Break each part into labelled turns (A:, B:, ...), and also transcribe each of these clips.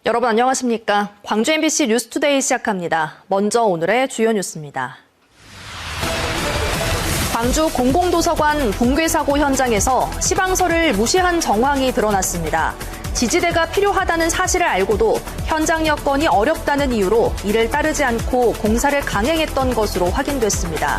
A: 여러분 안녕하십니까? 광주 MBC 뉴스투데이 시작합니다. 먼저 오늘의 주요 뉴스입니다. 광주 공공도서관 붕괴 사고 현장에서 시방서를 무시한 정황이 드러났습니다. 지지대가 필요하다는 사실을 알고도 현장 여건이 어렵다는 이유로 이를 따르지 않고 공사를 강행했던 것으로 확인됐습니다.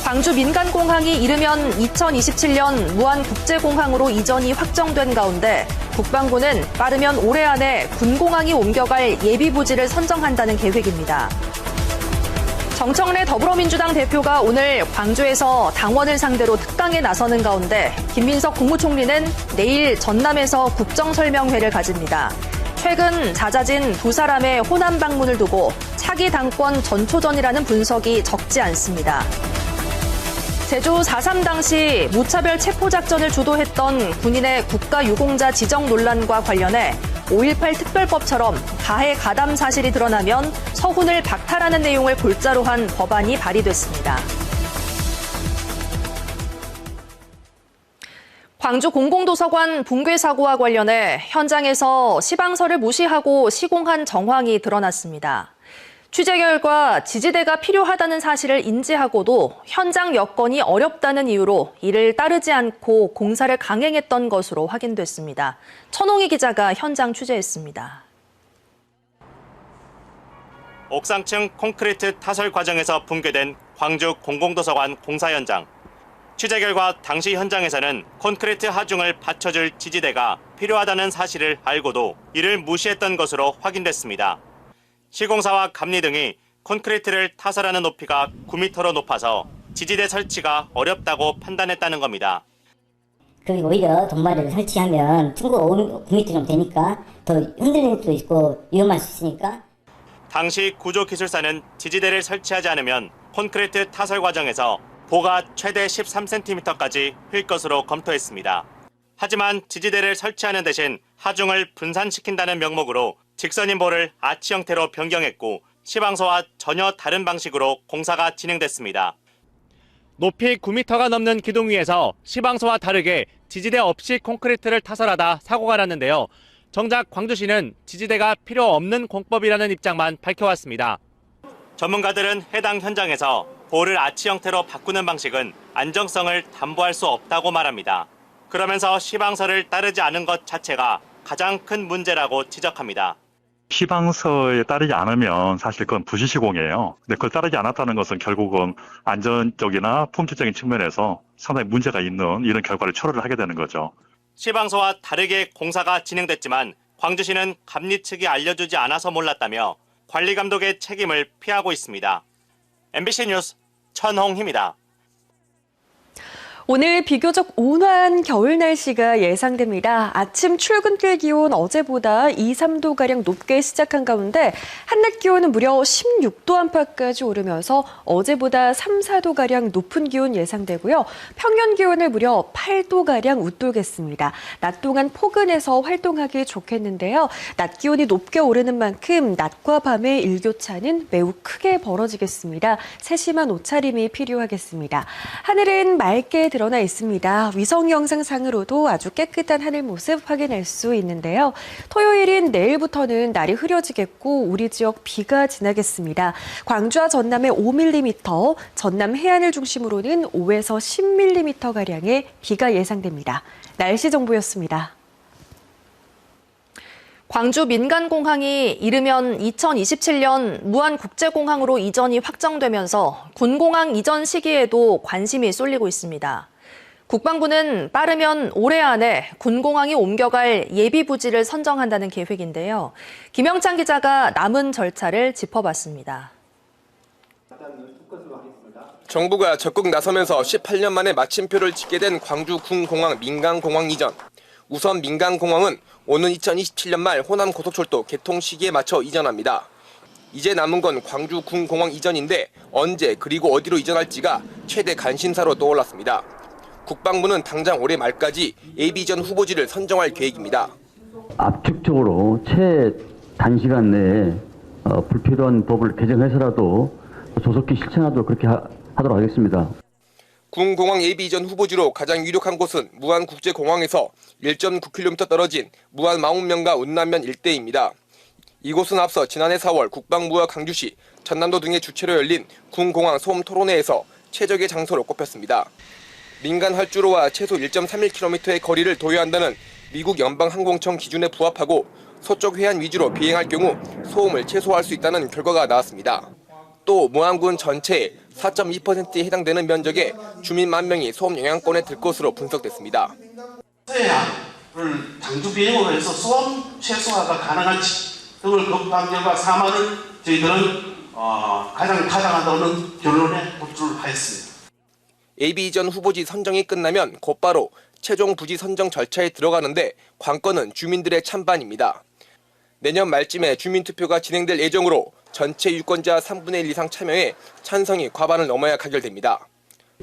A: 광주 민간공항이 이르면 2027년 무안국제공항으로 이전이 확정된 가운데 국방부는 빠르면 올해 안에 군공항이 옮겨갈 예비부지를 선정한다는 계획입니다. 정청래 더불어민주당 대표가 오늘 광주에서 당원을 상대로 특강에 나서는 가운데 김민석 국무총리는 내일 전남에서 국정설명회를 가집니다. 최근 잦아진 두 사람의 호남 방문을 두고 차기 당권 전초전이라는 분석이 적지 않습니다. 제주 4.3 당시 무차별 체포작전을 주도했던 군인의 국가유공자 지정 논란과 관련해 5.18 특별법처럼 가해 가담 사실이 드러나면 서훈을 박탈하는 내용을 골자로 한 법안이 발의됐습니다. 광주 공공도서관 붕괴 사고와 관련해 현장에서 시방서를 무시하고 시공한 정황이 드러났습니다. 취재 결과 지지대가 필요하다는 사실을 인지하고도 현장 여건이 어렵다는 이유로 이를 따르지 않고 공사를 강행했던 것으로 확인됐습니다. 천홍희 기자가 현장 취재했습니다.
B: 옥상층 콘크리트 타설 과정에서 붕괴된 광주 공공도서관 공사 현장. 취재 결과 당시 현장에서는 콘크리트 하중을 받쳐줄 지지대가 필요하다는 사실을 알고도 이를 무시했던 것으로 확인됐습니다. 시공사와 감리 등이 콘크리트를 타설하는 높이가 9m로 높아서 지지대 설치가 어렵다고 판단했다는 겁니다.
C: 그리고 오히려 동반을 설치하면 충고 9m 정도 되니까 더 흔들릴 수도 있고 위험할 수 있으니까.
B: 당시 구조기술사는 지지대를 설치하지 않으면 콘크리트 타설 과정에서 보가 최대 13cm까지 휠 것으로 검토했습니다. 하지만 지지대를 설치하는 대신 하중을 분산시킨다는 명목으로 직선인 보를 아치 형태로 변경했고 시방서와 전혀 다른 방식으로 공사가 진행됐습니다. 높이 9m가 넘는 기둥 위에서 시방서와 다르게 지지대 없이 콘크리트를 타설하다 사고가 났는데요. 정작 광주시는 지지대가 필요 없는 공법이라는 입장만 밝혀왔습니다. 전문가들은 해당 현장에서 보를 아치 형태로 바꾸는 방식은 안정성을 담보할 수 없다고 말합니다. 그러면서 시방서를 따르지 않은 것 자체가 가장 큰 문제라고 지적합니다.
D: 시방서에 따르지 않으면 사실 그건 부실시공이에요. 근데 그걸 따르지 않았다는 것은 결국은 안전적이나 품질적인 측면에서 상당히 문제가 있는 이런 결과를 초래를 하게 되는 거죠.
B: 시방서와 다르게 공사가 진행됐지만 광주시는 감리 측이 알려주지 않아서 몰랐다며 관리감독의 책임을 피하고 있습니다. MBC 뉴스 천홍희입니다.
E: 오늘 비교적 온화한 겨울 날씨가 예상됩니다. 아침 출근길 기온 어제보다 2, 3도가량 높게 시작한 가운데 한낮 기온은 무려 16도 안팎까지 오르면서 어제보다 3, 4도가량 높은 기온 예상되고요. 평년 기온을 무려 8도가량 웃돌겠습니다. 낮 동안 포근해서 활동하기 좋겠는데요. 낮 기온이 높게 오르는 만큼 낮과 밤의 일교차는 매우 크게 벌어지겠습니다. 세심한 옷차림이 필요하겠습니다. 하늘은 맑게 드러나 있습니다. 위성 영상상으로도 아주 깨끗한 하늘 모습 확인할 수 있는데요. 토요일인 내일부터는 날이 흐려지겠고 우리 지역 비가 지나겠습니다. 광주와 전남에 5mm, 전남 해안을 중심으로는 5에서 10mm가량의 비가 예상됩니다. 날씨 정보였습니다.
A: 광주 민간공항이 이르면 2027년 무안국제공항으로 이전이 확정되면서 군공항 이전 시기에도 관심이 쏠리고 있습니다. 국방부는 빠르면 올해 안에 군공항이 옮겨갈 예비부지를 선정한다는 계획인데요. 김영찬 기자가 남은 절차를 짚어봤습니다.
F: 정부가 적극 나서면서 18년 만에 마침표를 찍게 된 광주 군공항 민간공항 이전. 우선 민간공항은 오는 2027년 말 호남 고속철도 개통 시기에 맞춰 이전합니다. 이제 남은 건 광주 군공항 이전인데 언제 그리고 어디로 이전할지가 최대 관심사로 떠올랐습니다. 국방부는 당장 올해 말까지 예비 이전 후보지를 선정할 계획입니다.
G: 압축적으로 최단시간 내에 불필요한 법을 개정해서라도 조속히 실천하도록 그렇게 하도록 하겠습니다.
F: 군공항 예비 이전 후보지로 가장 유력한 곳은 무안국제공항에서 1.9km 떨어진 무안 망운면과 운남면 일대입니다. 이곳은 앞서 지난해 4월 국방부와 강주시, 전남도 등의 주최로 열린 군공항 소음 토론회에서 최적의 장소로 꼽혔습니다. 민간 활주로와 최소 1.31km의 거리를 도요한다는 미국 연방항공청 기준에 부합하고 서쪽 해안 위주로 비행할 경우 소음을 최소화할 수 있다는 결과가 나왔습니다. 또 무안군 전체의 4.2%에 해당되는 면적의 주민 10,000명이 소음 영향권에 들 것으로 분석됐습니다.
H: 서해안을 장주 비행으로 해서 소음 최소화가 가능할지 등을 검토한 결과 사마를 저희들은 가장 타당하다는 결론에 도출하였습니다.
F: 예비 이전 후보지 선정이 끝나면 곧바로 최종 부지 선정 절차에 들어가는데 관건은 주민들의 찬반입니다. 내년 말쯤에 주민투표가 진행될 예정으로 전체 유권자 3분의 1 이상 참여해 찬성이 과반을 넘어야 가결됩니다.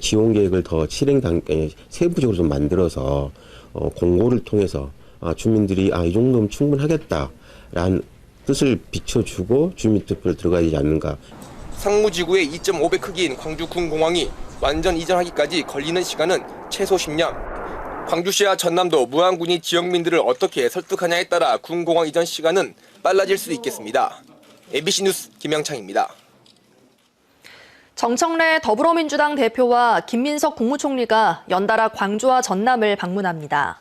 I: 지원 계획을 더 실행 단계에 세부적으로 좀 만들어서 공고를 통해서 주민들이 이 정도면 충분하겠다라는 뜻을 비춰주고 주민투표를 들어가야 되지 않는가.
F: 상무지구의 2.5배 크기인 광주 군공항이 완전 이전하기까지 걸리는 시간은 최소 10년. 광주시와 전남도 무안군이 지역민들을 어떻게 설득하냐에 따라 군공항 이전 시간은 빨라질 수도 있겠습니다. MBC 뉴스 김영창입니다.
A: 정청래 더불어민주당 대표와 김민석 국무총리가 연달아 광주와 전남을 방문합니다.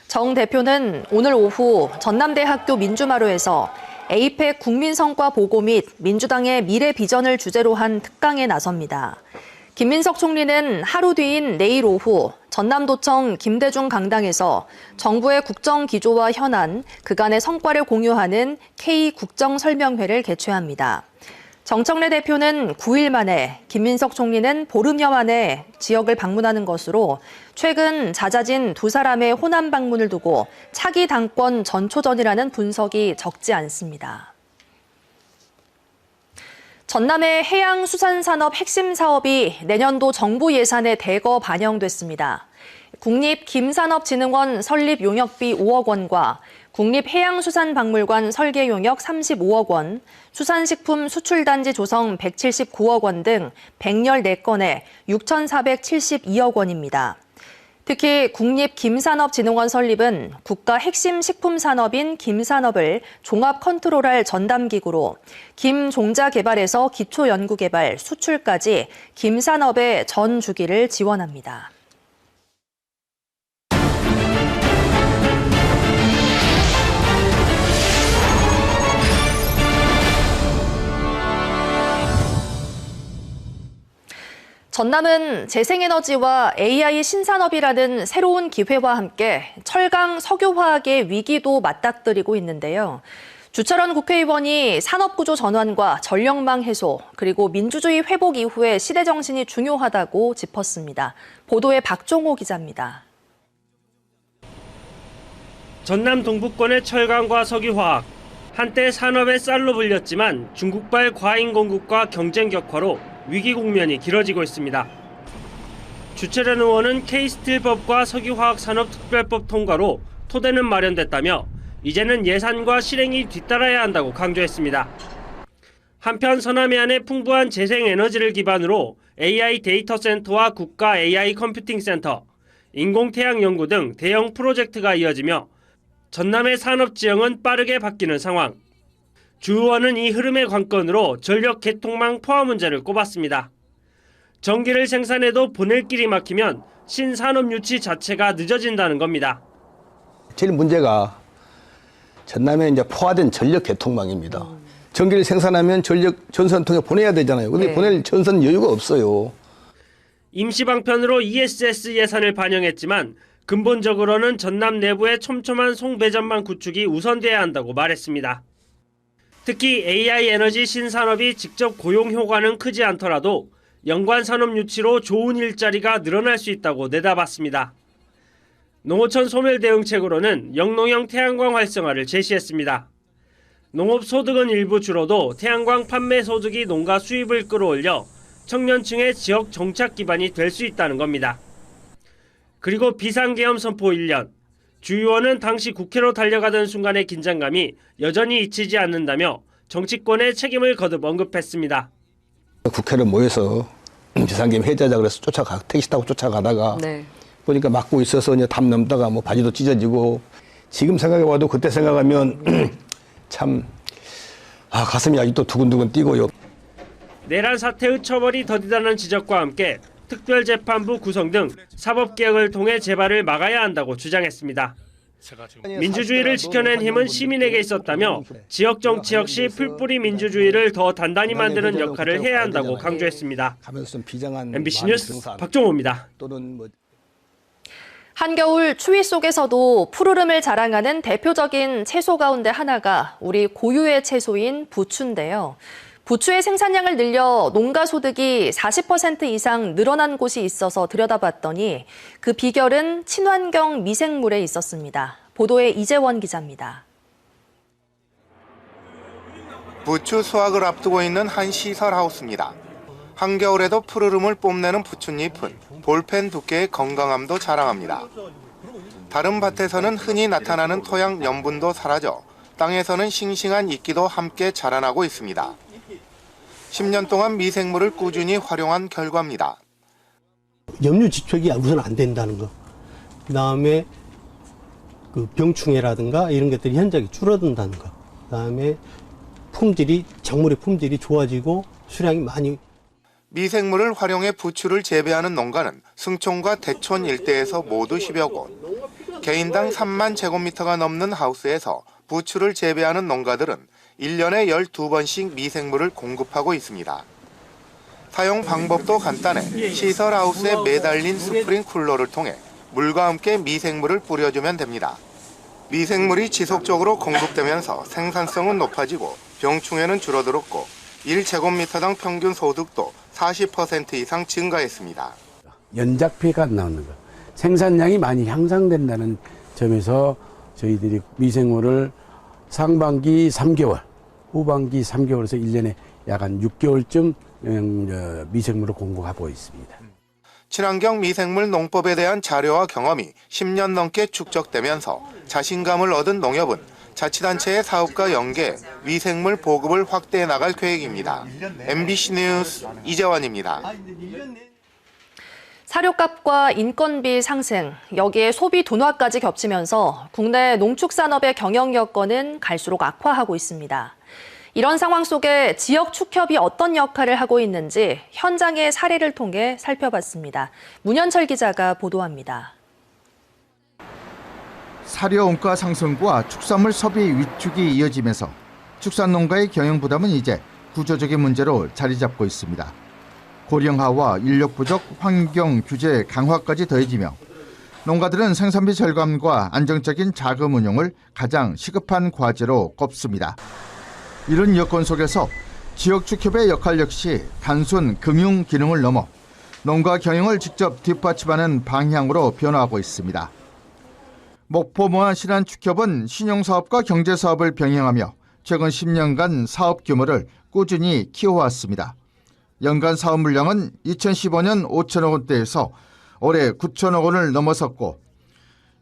A: 정 대표는 오늘 오후 전남대학교 민주마루에서 에이펙 국민성과 보고 및 민주당의 미래 비전을 주제로 한 특강에 나섭니다. 김민석 총리는 하루 뒤인 내일 오후 전남도청 김대중 강당에서 정부의 국정 기조와 현안, 그간의 성과를 공유하는 K-국정설명회를 개최합니다. 정청래 대표는 9일 만에, 김민석 총리는 보름여 만에 지역을 방문하는 것으로 최근 잦아진 두 사람의 호남 방문을 두고 차기 당권 전초전이라는 분석이 적지 않습니다. 전남의 해양수산산업 핵심 사업이 내년도 정부 예산에 대거 반영됐습니다. 국립김산업진흥원 설립 용역비 5억 원과 국립해양수산박물관 설계 용역 35억 원, 수산식품 수출단지 조성 179억 원 등 114건에 6,472억 원입니다. 특히 국립김산업진흥원 설립은 국가 핵심 식품산업인 김산업을 종합 컨트롤할 전담기구로 김종자 개발에서 기초연구개발, 수출까지 김산업의 전 주기를 지원합니다. 전남은 재생에너지와 AI 신산업이라는 새로운 기회와 함께 철강 석유화학의 위기도 맞닥뜨리고 있는데요. 주철원 국회의원이 산업구조 전환과 전력망 해소, 그리고 민주주의 회복 이후의 시대정신이 중요하다고 짚었습니다. 보도에 박종호 기자입니다.
J: 전남 동부권의 철강과 석유화학, 한때 산업의 쌀로 불렸지만 중국발 과잉공급과 경쟁 격화로 위기 국면이 길어지고 있습니다. 주철원 의원은 K스틸법과 석유화학산업특별법 통과로 토대는 마련됐다며 이제는 예산과 실행이 뒤따라야 한다고 강조했습니다. 한편 서남 해안의 풍부한 재생에너지를 기반으로 AI 데이터 센터와 국가 AI 컴퓨팅 센터, 인공태양 연구 등 대형 프로젝트가 이어지며 전남의 산업 지형은 빠르게 바뀌는 상황. 주 의원은 이 흐름의 관건으로 전력 개통망 포화 문제를 꼽았습니다. 전기를 생산해도 보낼 길이 막히면 신산업 유치 자체가 늦어진다는 겁니다.
K: 제일 문제가 전남에 이제 포화된 전력 개통망입니다. 전기를 생산하면 전력 전선 통해 보내야 되잖아요. 근데 보낼 전선 여유가 없어요.
J: 임시 방편으로 ESS 예산을 반영했지만 근본적으로는 전남 내부의 촘촘한 송배전망 구축이 우선돼야 한다고 말했습니다. 특히 AI 에너지 신산업이 직접 고용 효과는 크지 않더라도 연관 산업 유치로 좋은 일자리가 늘어날 수 있다고 내다봤습니다. 농어촌 소멸 대응책으로는 영농형 태양광 활성화를 제시했습니다. 농업 소득은 일부 줄어도 태양광 판매 소득이 농가 수입을 끌어올려 청년층의 지역 정착 기반이 될 수 있다는 겁니다. 그리고 비상계엄 선포 1년. 주 의원은 당시 국회로 달려가던 순간의 긴장감이 여전히 잊히지 않는다며 정치권의 책임을 거듭 언급했습니다.
K: 국회를 모여서 비상계엄 해제하자 그래서 택시 타고 쫓아가다가
E: 네.
K: 보니까 막고 있어서 이제 담 넘다가 뭐 바지도 찢어지고 지금 생각해봐도 그때 생각하면 참 가슴이 아직도 두근두근 뛰고요.
J: 내란 사태의 처벌이 더디다는 지적과 함께 특별재판부 구성 등 사법개혁을 통해 재발을 막아야 한다고 주장했습니다. 민주주의를 지켜낸 힘은 시민에게 있었다며 지역 정치 역시 풀뿌리 민주주의를 더 단단히 만드는 역할을 해야 한다고 강조했습니다. MBC 뉴스 박종호입니다.
A: 한겨울 추위 속에서도 푸르름을 자랑하는 대표적인 채소 가운데 하나가 우리 고유의 채소인 부추인데요. 부추의 생산량을 늘려 농가 소득이 40% 이상 늘어난 곳이 있어서 들여다봤더니 그 비결은 친환경 미생물에 있었습니다. 보도에 이재원 기자입니다.
L: 부추 수확을 앞두고 있는 한 시설 하우스입니다. 한겨울에도 푸르름을 뽐내는 부추잎은 볼펜 두께의 건강함도 자랑합니다. 다른 밭에서는 흔히 나타나는 토양 염분도 사라져 땅에서는 싱싱한 이끼도 함께 자라나고 있습니다. 10년 동안 미생물을 꾸준히 활용한 결과입니다.
M: 염류 집착이 우선 안 된다는 거. 그다음에 그 병충해라든가 이런 것들이 현저하게 줄어든다는 거. 그다음에 작물의 품질이 좋아지고 수량이 많이.
L: 미생물을 활용해 부추를 재배하는 농가는 승촌과 대촌 일대에서 모두 10여 곳. 개인당 3만 제곱미터가 넘는 하우스에서 부추를 재배하는 농가들은 1년에 12번씩 미생물을 공급하고 있습니다. 사용 방법도 간단해 시설 하우스에 매달린 스프링쿨러를 통해 물과 함께 미생물을 뿌려주면 됩니다. 미생물이 지속적으로 공급되면서 생산성은 높아지고 병충해는 줄어들었고 1제곱미터당 평균 소득도 40% 이상 증가했습니다.
N: 연작비가 안 나오는 것, 생산량이 많이 향상된다는 점에서 저희들이 미생물을 상반기 3개월, 후반기 3개월에서 1년에 약 한 6개월쯤 미생물을 공급하고 있습니다.
L: 친환경 미생물 농법에 대한 자료와 경험이 10년 넘게 축적되면서 자신감을 얻은 농협은 자치단체의 사업과 연계 미생물 보급을 확대해 나갈 계획입니다. MBC 뉴스 이재원입니다.
A: 사료값과 인건비 상승, 여기에 소비 둔화까지 겹치면서 국내 농축산업의 경영 여건은 갈수록 악화하고 있습니다. 이런 상황 속에 지역 축협이 어떤 역할을 하고 있는지 현장의 사례를 통해 살펴봤습니다. 문현철 기자가 보도합니다.
O: 사료 원가 상승과 축산물 소비 위축이 이어지면서 축산농가의 경영 부담은 이제 구조적인 문제로 자리 잡고 있습니다. 고령화와 인력 부족, 환경 규제 강화까지 더해지며 농가들은 생산비 절감과 안정적인 자금 운용을 가장 시급한 과제로 꼽습니다. 이런 여건 속에서 지역 축협의 역할 역시 단순 금융 기능을 넘어 농가 경영을 직접 뒷받침하는 방향으로 변화하고 있습니다. 목포모아 신안축협은 신용사업과 경제사업을 병행하며 최근 10년간 사업 규모를 꾸준히 키워왔습니다. 연간 사업 물량은 2015년 5천억 원대에서 올해 9천억 원을 넘어섰고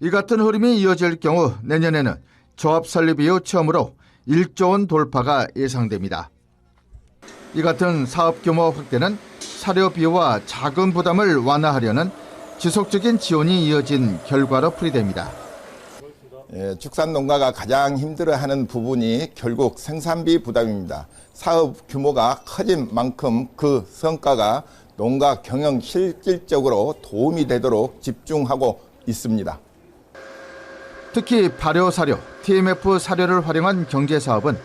O: 이 같은 흐름이 이어질 경우 내년에는 조합 설립 이후 처음으로 1조 원 돌파가 예상됩니다. 이 같은 사업 규모 확대는 사료비와 자금 부담을 완화하려는 지속적인 지원이 이어진 결과로 풀이됩니다.
P: 축산농가가 가장 힘들어하는 부분이 결국 생산비 부담입니다. 사업 규모가 커진 만큼 그 성과가 농가 경영 실질적으로 도움이 되도록 집중하고 있습니다.
O: 특히 발효 사료, TMF 사료를 활용한 경제사업은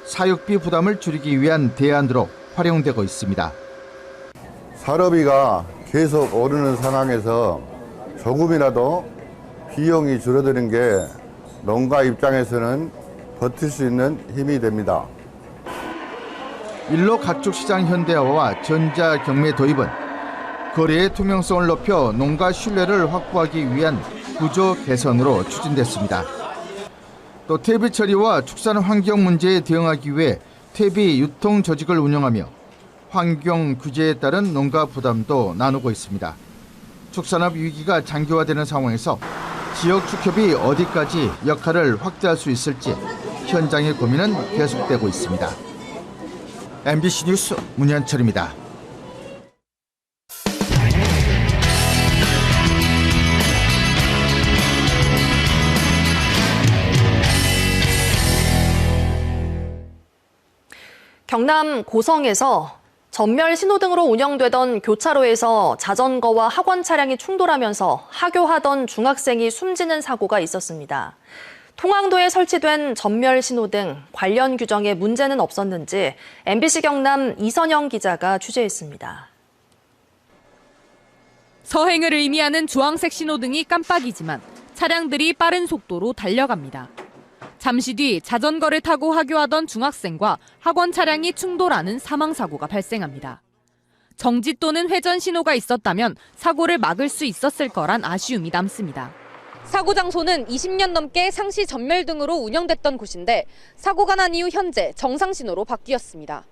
O: 사육비 부담을 줄이기 위한 대안으로 활용되고 있습니다.
Q: 사료비가 계속 오르는 상황에서 조금이라도 비용이 줄어드는 게 농가 입장에서는 버틸 수 있는 힘이 됩니다.
O: 일로 가축시장 현대화와 전자경매 도입은 거래의 투명성을 높여 농가 신뢰를 확보하기 위한 구조 개선으로 추진됐습니다. 또 퇴비 처리와 축산 환경 문제에 대응하기 위해 퇴비 유통 조직을 운영하며 환경 규제에 따른 농가 부담도 나누고 있습니다. 축산업 위기가 장기화되는 상황에서 지역 축협이 어디까지 역할을 확대할 수 있을지 현장의 고민은 계속되고 있습니다. MBC 뉴스 문현철입니다.
A: 경남 고성에서 전멸 신호등으로 운영되던 교차로에서 자전거와 학원 차량이 충돌하면서 하교하던 중학생이 숨지는 사고가 있었습니다. 통항도에 설치된 전멸 신호등 관련 규정에 문제는 없었는지 MBC 경남 이선영 기자가 취재했습니다.
R: 서행을 의미하는 주황색 신호등이 깜빡이지만 차량들이 빠른 속도로 달려갑니다. 잠시 뒤 자전거를 타고 하교하던 중학생과 학원 차량이 충돌하는 사망사고가 발생합니다. 정지 또는 회전 신호가 있었다면 사고를 막을 수 있었을 거란 아쉬움이 남습니다. 사고 장소는 20년 넘게 상시 전멸등으로 운영됐던 곳인데 사고가 난 이후 현재 정상 신호로 바뀌었습니다.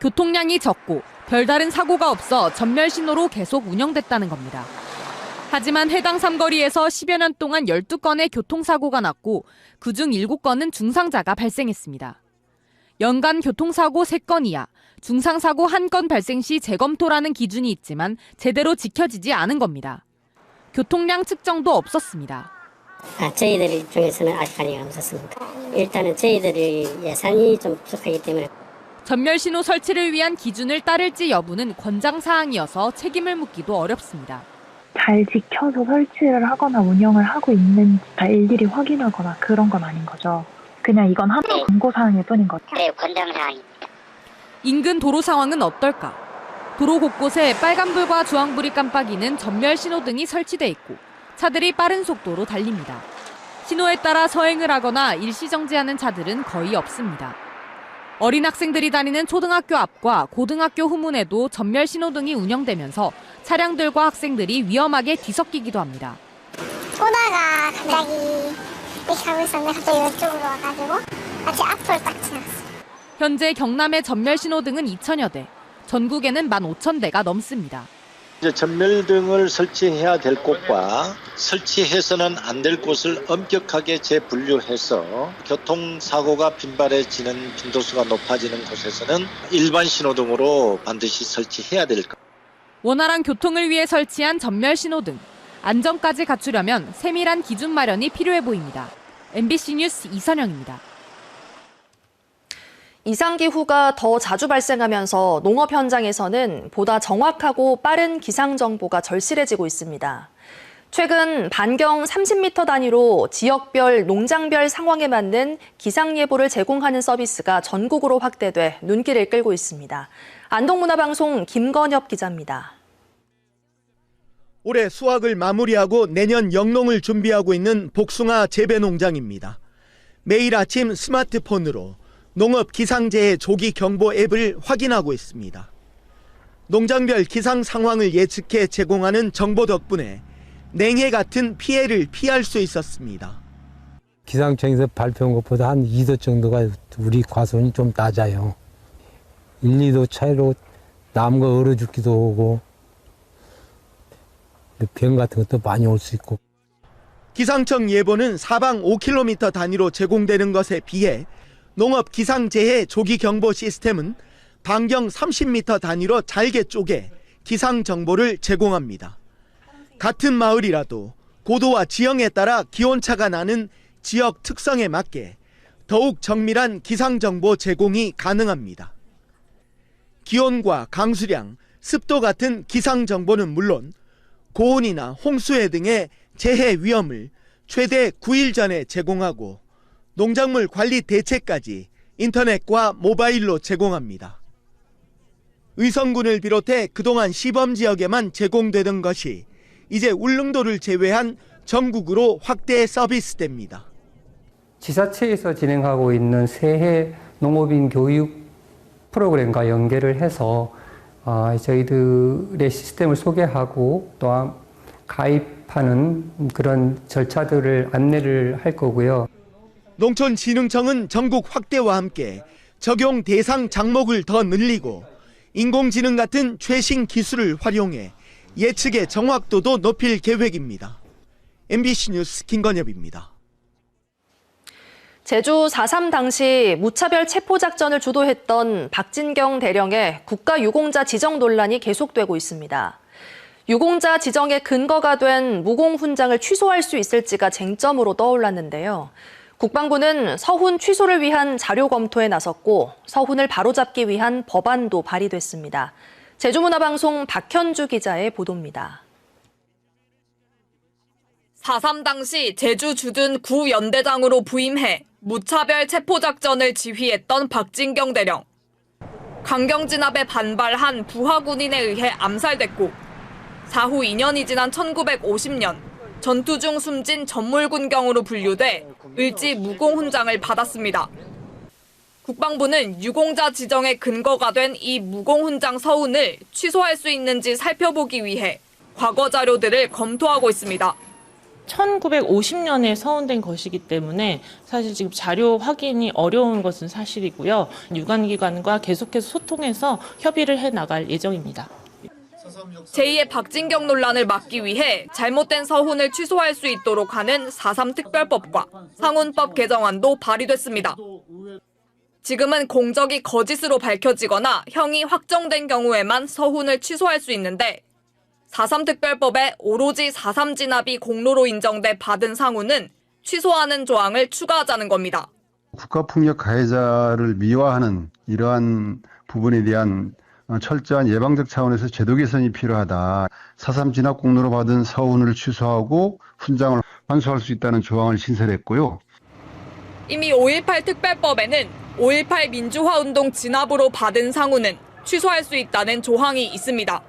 R: 교통량이 적고 별다른 사고가 없어 전멸 신호로 계속 운영됐다는 겁니다. 하지만 해당 삼거리에서 10여 년 동안 12건의 교통사고가 났고 그중 7건은 중상자가 발생했습니다. 연간 교통사고 3건 이하, 중상사고 1건 발생 시 재검토라는 기준이 있지만 제대로 지켜지지 않은 겁니다. 교통량 측정도 없었습니다.
C: 저희들 입장에서는 아직 관리가 없었습니다. 일단은 저희들의 예산이 좀 부족하기 때문에
R: 전멸 신호 설치를 위한 기준을 따를지 여부는 권장 사항이어서 책임을 묻기도 어렵습니다.
S: 잘 지켜서 설치를 하거나 운영을 하고 있는지 일일이 확인하거나 그런 건 아닌 거죠. 그냥 이건 하나의 권고사항일 뿐인 거죠.
C: 네, 권장사항입니다.
R: 인근 도로 상황은 어떨까? 도로 곳곳에 빨간불과 주황불이 깜빡이는 전멸 신호등이 설치돼 있고 차들이 빠른 속도로 달립니다. 신호에 따라 서행을 하거나 일시정지하는 차들은 거의 없습니다. 어린 학생들이 다니는 초등학교 앞과 고등학교 후문에도 전멸 신호등이 운영되면서 차량들과 학생들이 위험하게 뒤섞이기도 합니다.
T: 오다가 갑자기 이렇게 가고 있었는데 갑자기 이쪽으로 와가지고 마치 앞으로 딱 지났어요.
R: 현재 경남의 전멸 신호등은 2,000여 대, 전국에는 15,000대가 넘습니다.
U: 이제 전멸등을 설치해야 될 곳과 설치해서는 안 될 곳을 엄격하게 재분류해서 교통사고가 빈발해지는 빈도수가 높아지는 곳에서는 일반 신호등으로 반드시 설치해야 될 것.
R: 원활한 교통을 위해 설치한 전멸 신호등. 안전까지 갖추려면 세밀한 기준 마련이 필요해 보입니다. MBC 뉴스 이선영입니다.
A: 이상기후가 더 자주 발생하면서 농업 현장에서는 보다 정확하고 빠른 기상 정보가 절실해지고 있습니다. 최근 반경 30m 단위로 지역별, 농장별 상황에 맞는 기상 예보를 제공하는 서비스가 전국으로 확대돼 눈길을 끌고 있습니다. 안동문화방송 김건엽 기자입니다.
V: 올해 수확을 마무리하고 내년 영농을 준비하고 있는 복숭아 재배 농장입니다. 매일 아침 스마트폰으로 농업 기상재해 조기 경보 앱을 확인하고 있습니다. 농장별 기상 상황을 예측해 제공하는 정보 덕분에 냉해 같은 피해를 피할 수 있었습니다.
W: 기상청에서 발표한 것보다 한 2도 정도가 우리 과수원이 좀 낮아요. 1, 2도 차이로 나무가 얼어 죽기도 하고 병 같은 것도 많이 올 수 있고.
V: 기상청 예보는 사방 5km 단위로 제공되는 것에 비해 농업 기상재해 조기 경보 시스템은 반경 30m 단위로 잘게 쪼개 기상 정보를 제공합니다. 같은 마을이라도 고도와 지형에 따라 기온차가 나는 지역 특성에 맞게 더욱 정밀한 기상 정보 제공이 가능합니다. 기온과 강수량, 습도 같은 기상 정보는 물론 고온이나 홍수해 등의 재해 위험을 최대 9일 전에 제공하고 농작물 관리 대책까지 인터넷과 모바일로 제공합니다. 의성군을 비롯해 그동안 시범지역에만 제공되던 것이 이제 울릉도를 제외한 전국으로 확대 서비스됩니다.
X: 지자체에서 진행하고 있는 새해 농업인 교육 프로그램과 연계를 해서 저희들의 시스템을 소개하고 또한 가입하는 그런 절차들을 안내를 할 거고요.
V: 농촌진흥청은 전국 확대와 함께 적용 대상 장목을 더 늘리고 인공지능 같은 최신 기술을 활용해 예측의 정확도도 높일 계획입니다. MBC 뉴스 김건엽입니다.
A: 제주 4.3 당시 무차별 체포작전을 주도했던 박진경 대령의 국가유공자 지정 논란이 계속되고 있습니다. 유공자 지정의 근거가 된 무공훈장을 취소할 수 있을지가 쟁점으로 떠올랐는데요. 국방부는 서훈 취소를 위한 자료 검토에 나섰고 서훈을 바로잡기 위한 법안도 발의됐습니다. 제주문화방송 박현주 기자의 보도입니다.
B: 4.3 당시 제주 주둔 구연대장으로 부임해 무차별 체포작전을 지휘했던 박진경 대령. 강경 진압에 반발한 부하 군인에 의해 암살됐고 사후 2년이 지난 1950년 전투 중 숨진 전몰군경으로 분류돼 을지 무공훈장을 받았습니다. 국방부는 유공자 지정의 근거가 된 이 무공훈장 서훈을 취소할 수 있는지 살펴보기 위해 과거 자료들을 검토하고 있습니다.
D: 1950년에 서운된 것이기 때문에 사실 지금 자료 확인이 어려운 것은 사실이고요. 유관기관과 계속해서 소통해서 협의를 해나갈 예정입니다.
B: 제2의 박진경 논란을 막기 위해 잘못된 서훈을 취소할 수 있도록 하는 4.3 특별법과 상훈법 개정안도 발의됐습니다. 지금은 공적이 거짓으로 밝혀지거나 형이 확정된 경우에만 서훈을 취소할 수 있는데 4.3 특별법에 오로지 4.3 진압이 공로로 인정돼 받은 상훈은 취소하는 조항을 추가하자는 겁니다.
G: 국가폭력 가해자를 미화하는 이러한 부분에 대한 철저한 예방적 차원에서 제도 개선이 필요하다. 4.3 진압 공로로 받은 서훈을 취소하고 훈장을 환수할 수 있다는 조항을 신설했고요.
B: 이미 5.18 특별법에는 5.18 민주화운동 진압으로 받은 상훈은 취소할 수 있다는 조항이 있습니다.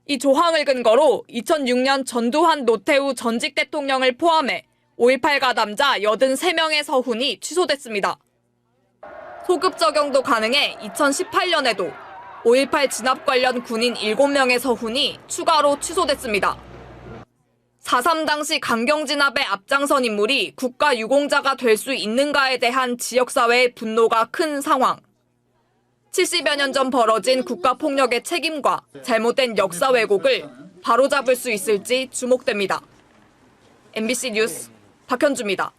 B: 이 조항을 근거로 2006년 전두환 노태우 전직 대통령을 포함해 5.18 가담자 83명의 서훈이 취소됐습니다. 소급 적용도 가능해 2018년에도 5.18 진압 관련 군인 7명의 서훈이 추가로 취소됐습니다. 4.3 당시 강경 진압에 앞장선 인물이 국가 유공자가 될 수 있는가에 대한 지역사회의 분노가 큰 상황. 70여 년 전 벌어진 국가폭력의 책임과 잘못된 역사 왜곡을 바로잡을 수 있을지 주목됩니다. MBC 뉴스 박현주입니다.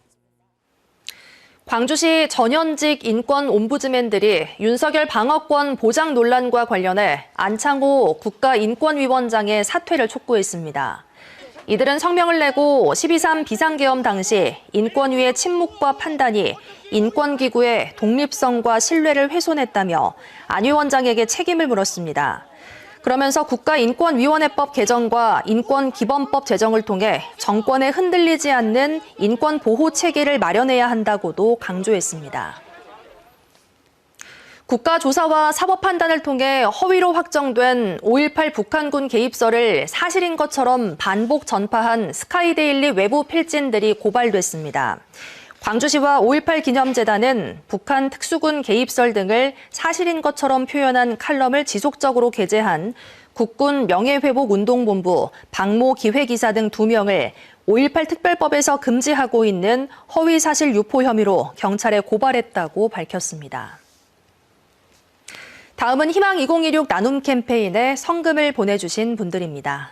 A: 광주시 전현직 인권 옴부즈맨들이 윤석열 방어권 보장 논란과 관련해 안창호 국가인권위원장의 사퇴를 촉구했습니다. 이들은 성명을 내고 12.3 비상계엄 당시 인권위의 침묵과 판단이 인권기구의 독립성과 신뢰를 훼손했다며 안 위원장에게 책임을 물었습니다. 그러면서 국가인권위원회법 개정과 인권기본법 제정을 통해 정권에 흔들리지 않는 인권보호 체계를 마련해야 한다고도 강조했습니다. 국가조사와 사법판단을 통해 허위로 확정된 5.18 북한군 개입설을 사실인 것처럼 반복 전파한 스카이데일리 외부 필진들이 고발됐습니다. 광주시와 5.18 기념재단은 북한 특수군 개입설 등을 사실인 것처럼 표현한 칼럼을 지속적으로 게재한 국군 명예회복운동본부 박모 기획이사 등 2명을 5.18 특별법에서 금지하고 있는 허위사실 유포 혐의로 경찰에 고발했다고 밝혔습니다. 다음은 희망 2016 나눔 캠페인에 성금을 보내주신 분들입니다.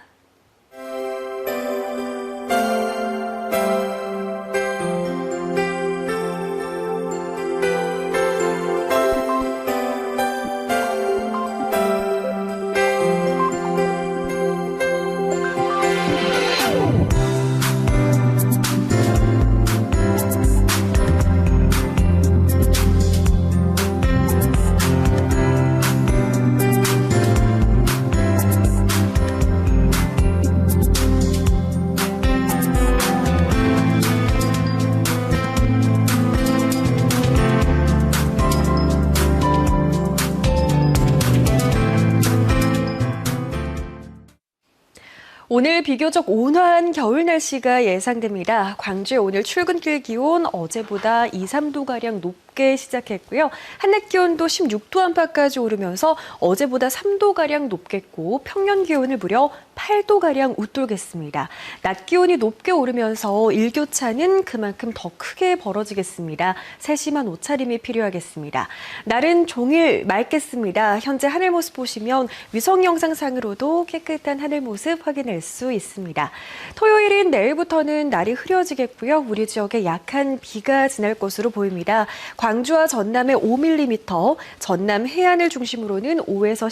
A: 오늘 비교적 온화한 겨울 날씨가 예상됩니다. 광주의 오늘 출근길 기온 어제보다 2, 3도가량 높게 시작했고요. 한낮 기온도 16도 안팎까지 오르면서 어제보다 3도가량 높겠고 평년 기온을 무려 8도가량 웃돌겠습니다. 낮 기온이 높게 오르면서 일교차는 그만큼 더 크게 벌어지겠습니다. 세심한 옷차림이 필요하겠습니다. 날은 종일 맑겠습니다. 현재 하늘 모습 보시면 위성 영상상으로도 깨끗한 하늘 모습 확인할 수 있습니다. 토요일인 내일부터는 날이 흐려지겠고요. 우리 지역에 약한 비가 지날 것으로 보입니다.
E: 광주와 전남에 5mm, 전남 해안을 중심으로는 5에서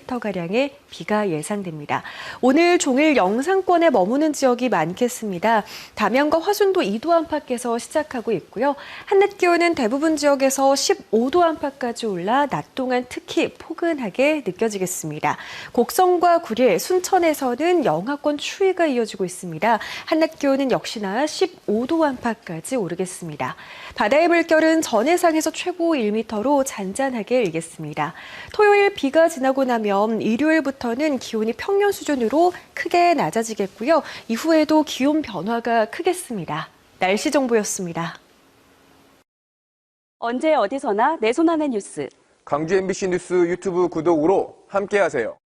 E: 10mm가량의 비가 예상됩니다. 오늘 종일 영상권에 머무는 지역이 많겠습니다. 담양과 화순도 2도 안팎에서 시작하고 있고요. 한낮 기온은 대부분 지역에서 15도 안팎까지 올라 낮 동안 특히 포근하게 느껴지겠습니다. 곡성과 구릴, 순천에서는 영하권 추위가 이어지고 있습니다. 한낮 기온은 역시나 15도 안팎까지 오르겠습니다. 바다의 물결은 전해상에서 최고 1m로 잔잔하게 일겠습니다. 토요일 비가 지나고 나면 일요일부터는 기온이 평년 수준으로 크게 낮아지겠고요. 이후에도 기온 변화가 크겠습니다. 날씨 정보였습니다.
F: 언제 어디서나 내 손 안의 뉴스.
H: 광주 MBC 뉴스 유튜브 구독으로 함께하세요.